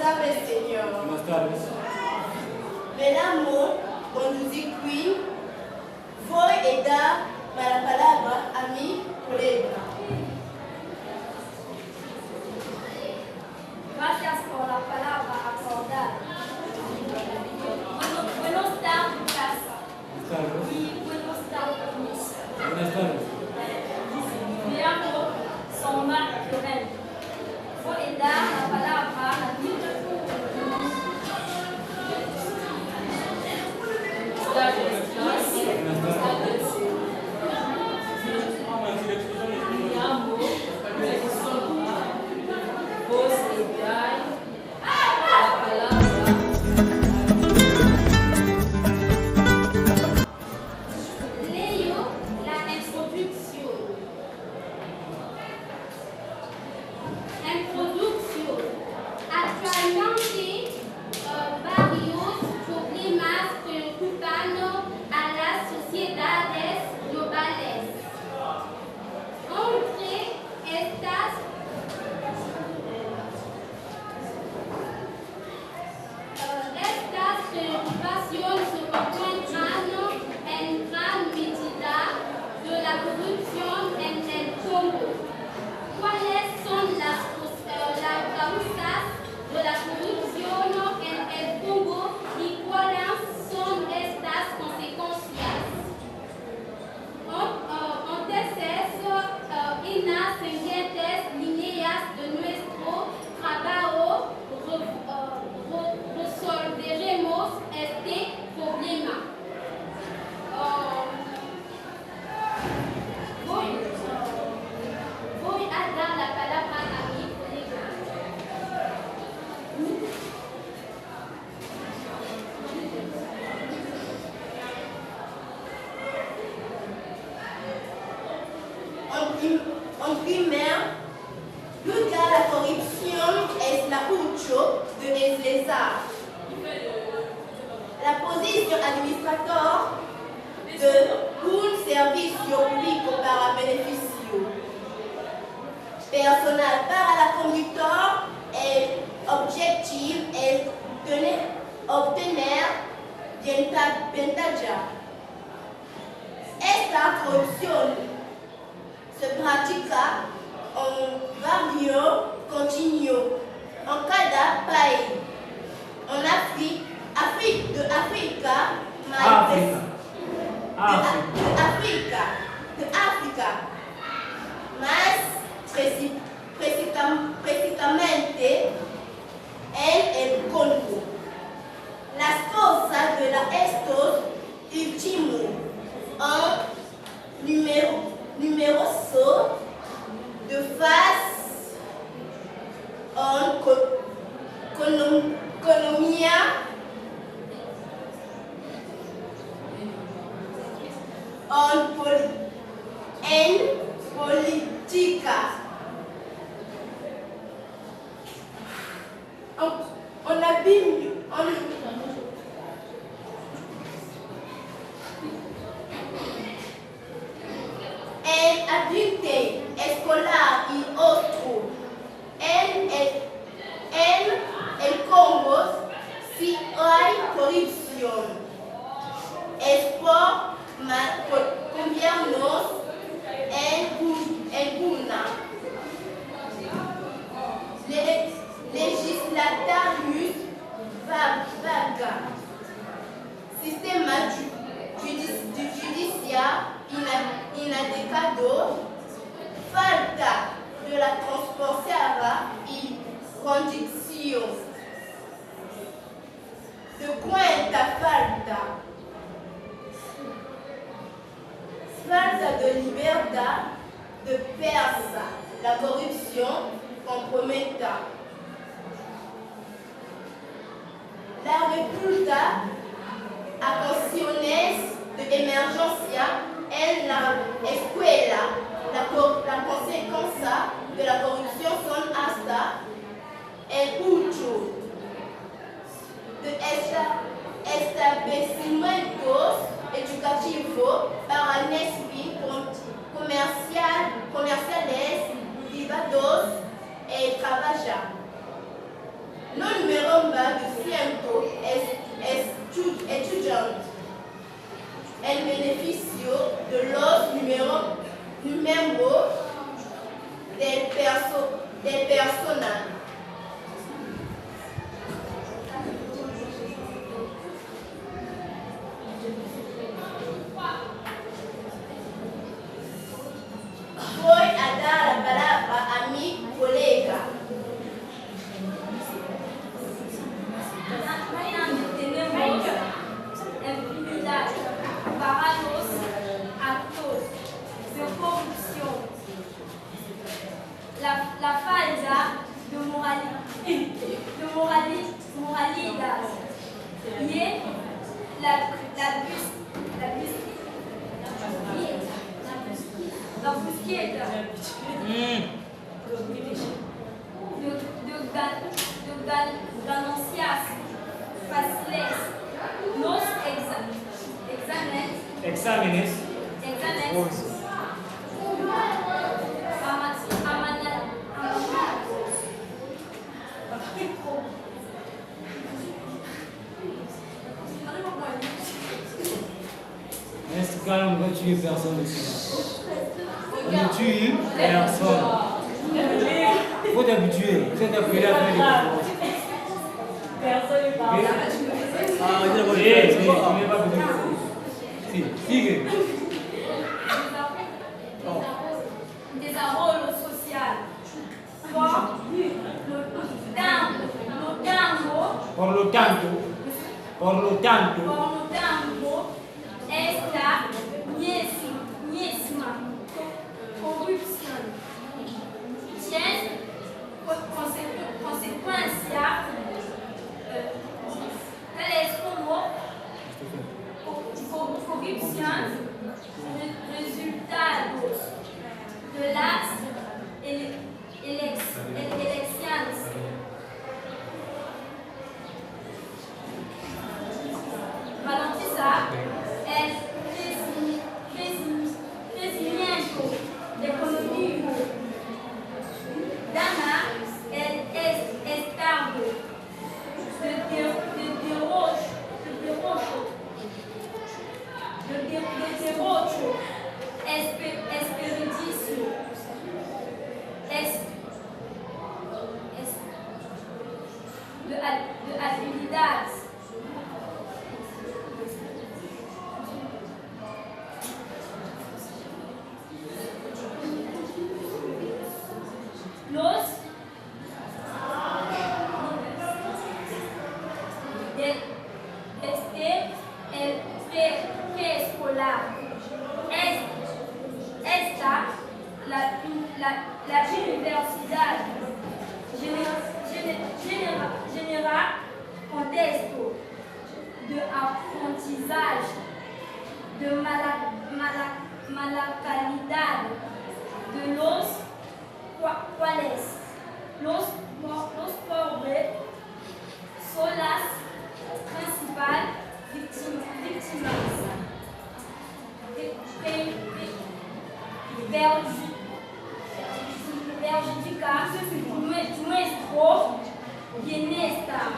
tardes, Señor. Buenas tardes. Velamos conduziquim voi e dar para a palavra a mi colega. Gracias por la palabra acordada. Buenos tardes, casa. Buenas tardes. Y buenos tardes, mis. Buenas tardes. Me llamo Soma Llorente. Voy a dar la palabra a mi En primaire, lucha a la corrupción es la ucho de Eslezar. La posición administrador de un servicio público para beneficio personal para la conductor, el objetivo es obtener ventaja. Esta corrupción se pratica en varios continents, en cada país. En Afrique, más precisamente en el Congo. Las cosas de estos últimos numerosos de face en economía, en política. On a vu en adulte escolar y otro. En el Congo, si hay corrupción, es por confiarnos en una. Legislatarius vaga. Sistema judicial inadequado. Falta de la transparencia y condición. De cuenta falta. Falta de libertad de prensa. La corrupción comprometa. La repulsa a acciones de emergencia en la escuela. La consecuencia de la corrupción son hasta el uso de establecimientos educativos para comerciales privados y trabajar. No número beneficio de los números de personas. Voy a dar la palabra a mi colega. Tenemos el privilegio para los actos de corrupción, la falta de moralidad y la búsqueda de ganancias fáciles. Los exámenes Reste calme, on va tuer personne ici. On ne tue personne. Il faut t'habituer. Vous êtes appelé à faire des choses. Personne ne parle. Si, sigue. Desarrollo social. Por lo tanto, esta misma corrupción tiene consecuencias tales como corrupción, resultados de las elecciones. Garantizar el crecimiento económico, ganar el estado de desperdicio, de habilidades. Los desde el preescolar. Esta la universidad genera contexto de aprendizaje de mala calidad, de los cuales los pobres son las principales víctimas. Perjudicar nuestro bienestar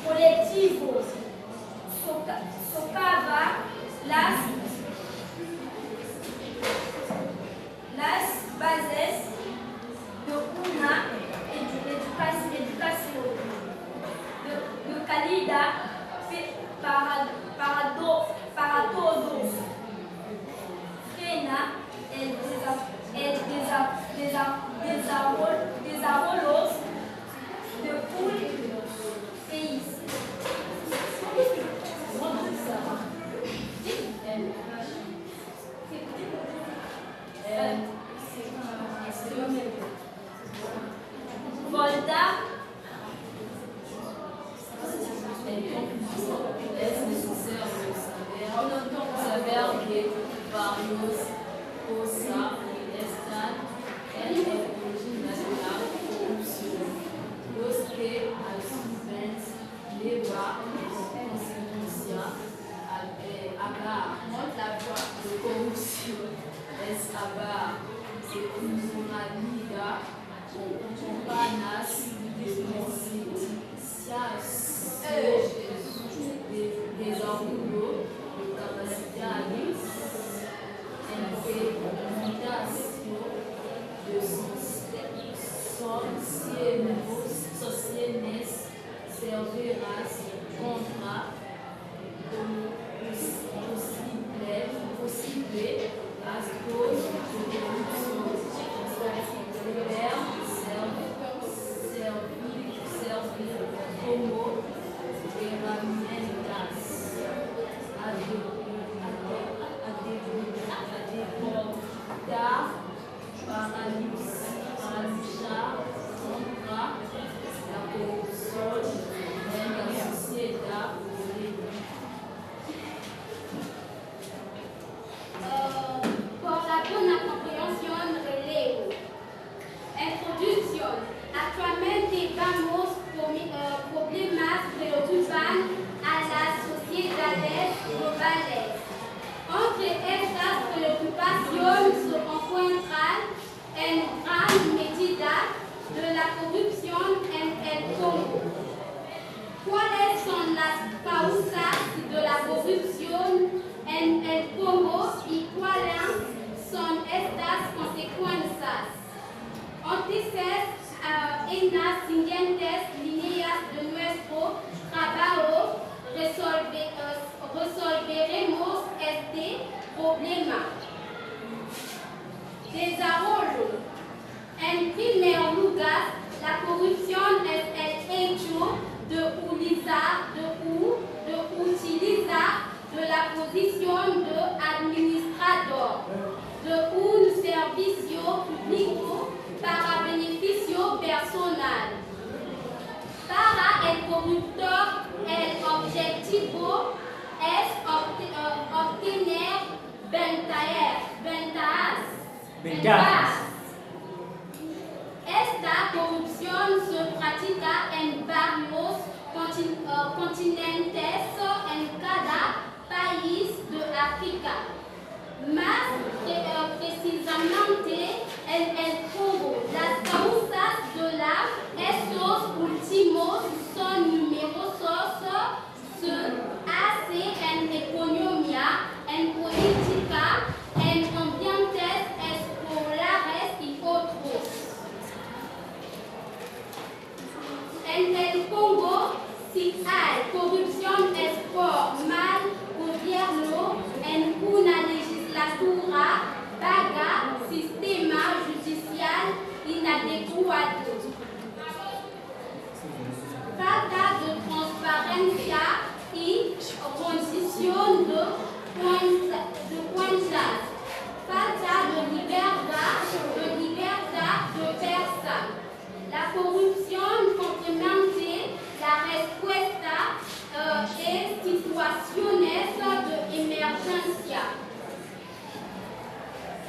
colectivo, socava las bases de una educación de calidad para todos. Frena el desarrollo de un país. Volta. Es necessário saber que varios cosas están en el origen de la corrupción, los que a su vez llevan consecuencias la corrupción es acabar una vida con campanas de concienciación de desarrollo de capacidad organizaciones servirás contra posibles actos de corrupción. Servir como herramientas adecuadas para luchar contra la corrupción en la sociedad boliviana. Por la buena comprensión relevo. Introducción. Actualmente vamos problemas preocupan a las sociedades globales. Entre estas preocupaciones se encuentran en gran medida de la corrupción en el Congo. ¿Cuáles son las causas de la corrupción en el Congo y cuáles son estas consecuencias? Entonces, en las siguientes líneas de nuestro trabajo resolveremos este problema. Desarrollo. En primer lugar, la corrupción es el hecho de utilizar de la posición de administrador de un servicio público para beneficio personal. Para el corruptor, el objetivo es obtener ventajas. Esta corrupción se practica en varios continentes en cada país de África. Más precisamente en el Congo, las causas de estos últimos son numerosas, se hace en economía, en política, en ambientes escolares y otros. En el Congo, si hay corrupción es por mal gobierno en una legislatura vaga, sistema judicial inadecuado. Falta de transparencia y condición de cuentas. Falta de libertad de prensa. La corrupción complemente la respuesta en situaciones de emergencia.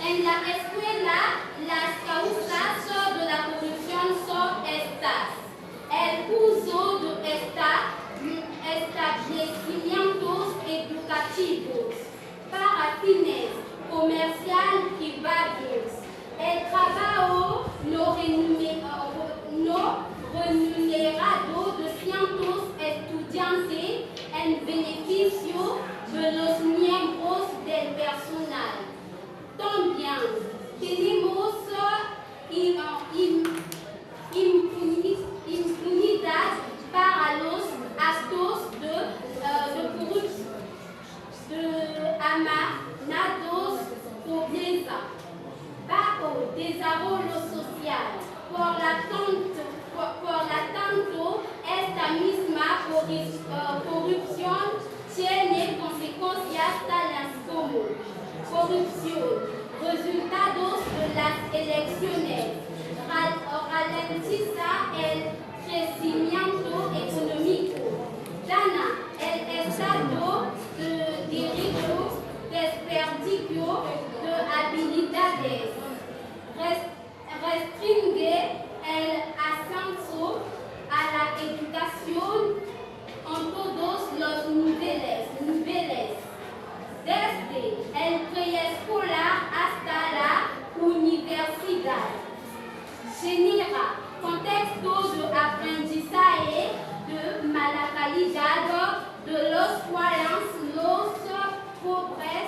En la escuela, las causas de la corrupción son estas: el uso de establecimientos educativos para fines comerciales privados, el trabajo no remunerado de cientos estudiantes en beneficio de los miembros del personal. También tenemos impunidad para los actos de corrupción, de amanados, pobreza, bajo desarrollo social. Por la tanto, esta misma corrupción tiene consecuencias tales como corrupción, resultados de las elecciones, ralentiza el crecimiento económico, daña el Estado de Derecho, desperdicio de habilidades, restringe el acceso a la educación en todos los niveles, desde el preescolar hasta la universidad. Genera contextos de aprendizaje de mala calidad, de los cuales los pobres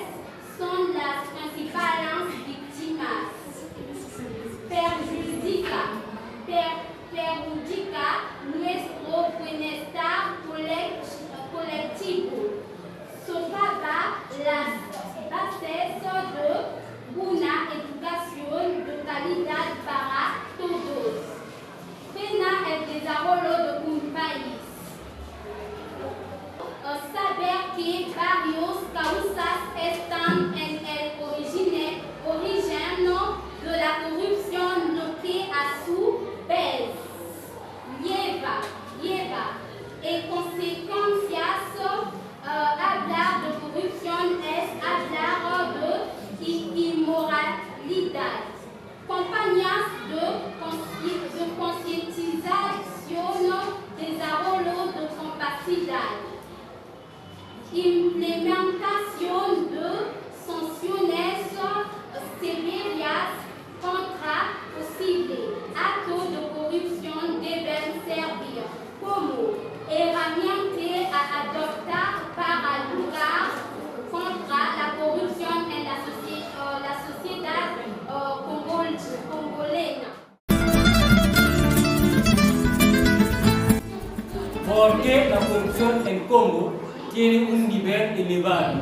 Porque la corrupción en Congo tiene un nivel elevado.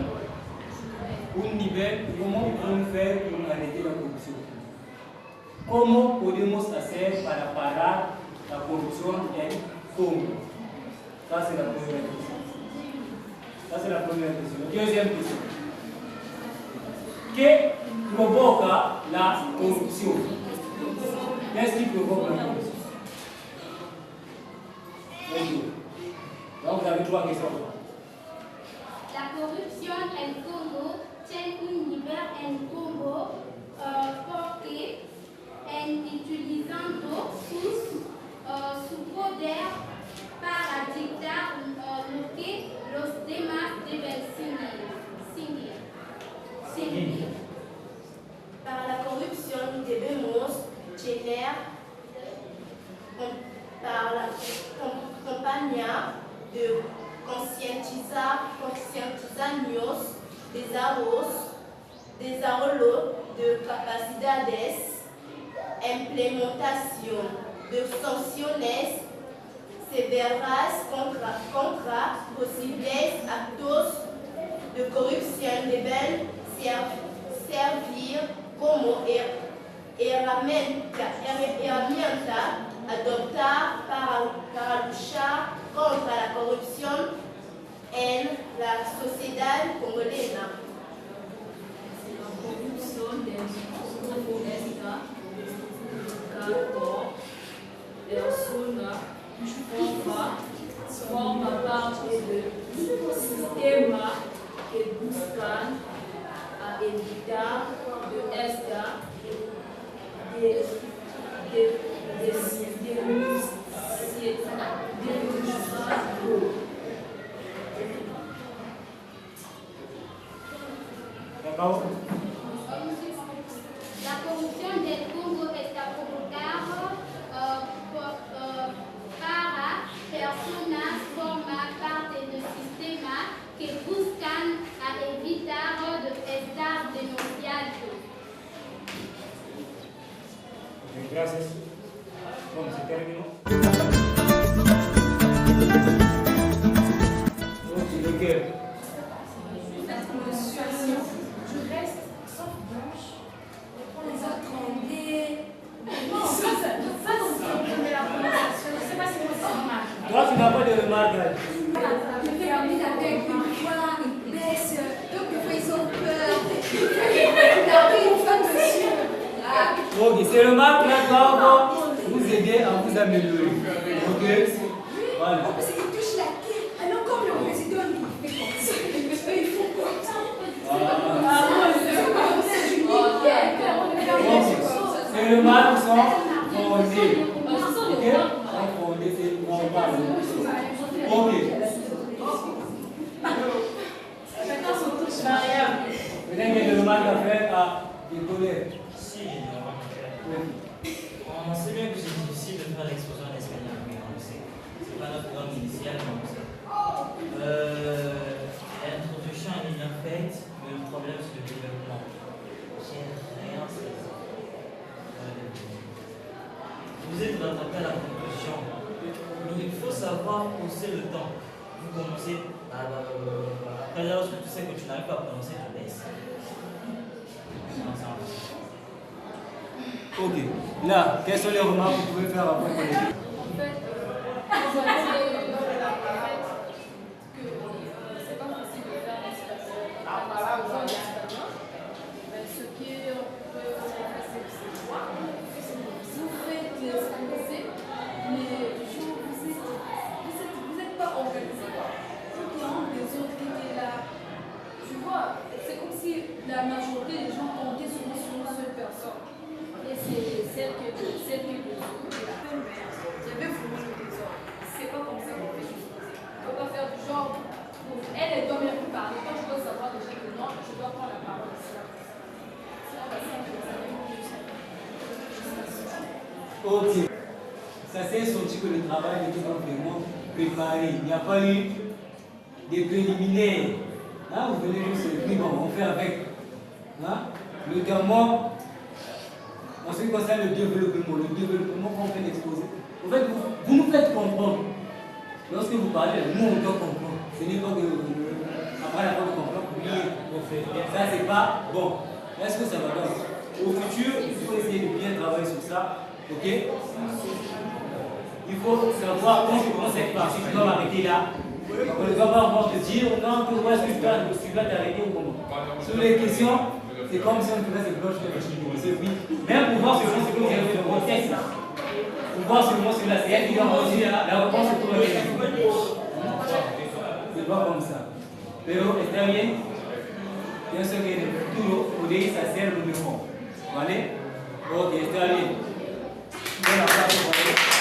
Un nivel, ¿cómo podemos hacer para arrêter la corrupción? ¿Cómo podemos hacer para parar la corrupción en Congo? Ça, c'est la première question. Ça, c'est la première question. Deuxième question. ¿Qué provoca la corrupción? Qu'est-ce qui provoque la corruption? Donc, vous avez 3 questions. La corruption en Congo tiene un nivel en Congo porque en utilizando su poder para dictar lo que los demás deben seguir. Par la corruption, nous devons générer par la campagne de conscientización desarrollo de capacidades, implementación de sanciones severas contra posibles actos de corrupción deben servir como herramienta adoptada para luchar contra la corrupción en la sociedad congolesa. La corrupción del Congo está cada persona forma parte del sistema que buscan a evitar de estar La corrupción del Congo está provocada para personas forman parte del sistema que buscan a evitar de estar denunciados. Gracias. Bueno, se terminó. Je reste sans blanche. Les autres ont des... Non, ça c'est la conversation. Je ne sais pas si c'est normal. Toi, tu n'as pas de remarques. Je fais la mise avec une voix, ils baissent. Donc, des fois, ils ont peur. Il a pris une femme dessus. Ok, ces remarques là doivent vous aider à vous améliorer. Ok? Voilà. Parce qu'il touche la tête. Alors, comme le président, il fait comme ça. Ils font comme ça. Ces remarques sont fondées. Ok? Sont fondées, c'est normal. Ok. Peut-être qu'il y a des remarques à faire à des collègues. Si, j'ai des remarques à faire. On sait bien que c'est difficile de faire l'explosion en espagnol, mais on le sait. C'est pas notre programme initial, mais on le sait. L'introduction elle est bien faite, mais le problème c'est le développement. J'ai rien saisi. Vous êtes rattrapé à la conclusion, mais il faut savoir pousser le temps. Vous commencez après lorsque tu sais que tu n'arrives pas à prononcer, tu laisses. Non, c'est impossible. Ok. Là, quelles sont les remarques que vous pouvez faire à vos collègues? En fait, vous avez dit que c'est pas facile de faire l'espagnol. Mais ce qui est un peu facile, c'est moi. Vous faites l'espagnol, mais vous n'êtes pas organisé. Il y a des autres qui étaient là. Tu vois, c'est comme si la majorité des gens comptaient sur une seule personne. Et c'est celle que j'avais voulu le désordre. C'est pas comme ça qu'on fait les choses. On ne peut pas faire du genre, elle doit même plus parler. Quand je dois savoir déjà que non, je dois prendre la parole ici. Ok. Ça s'est senti que le travail était vraiment préparé. Il n'y a pas eu des préliminaires. Hein, vous venez juste le prix, on fait avec. Hein? Notamment, en ce qui concerne le développement qu'on fait l'exposé. En fait, vous nous faites comprendre Lorsque vous parlez, nous on doit comprendre. Ce n'est pas que après la fois de comprendre, oui, on fait. Ça c'est pas bon. Est-ce que ça va donc? Au futur, il faut essayer de bien travailler sur ça. Ok? Il faut savoir quand je commence cette partie, tu dois m'arrêter là. On ne doit pas encore te dire non, où est-ce que tu dois t'arrêter ou comment. Sur les questions, c'est comme si on faisait des blocs de oui. Même pour voir seulement ce que vous avez fait dans votre texte là. Pour voir seulement celui-là, c'est elle qui doit dire la réponse est pour la question. C'est pas comme ça. Pero está bien. Pienso que en el futuro podéis hacerlo mejor. ¿Vale? Ok, está bien. Bueno, aplauso por ahí.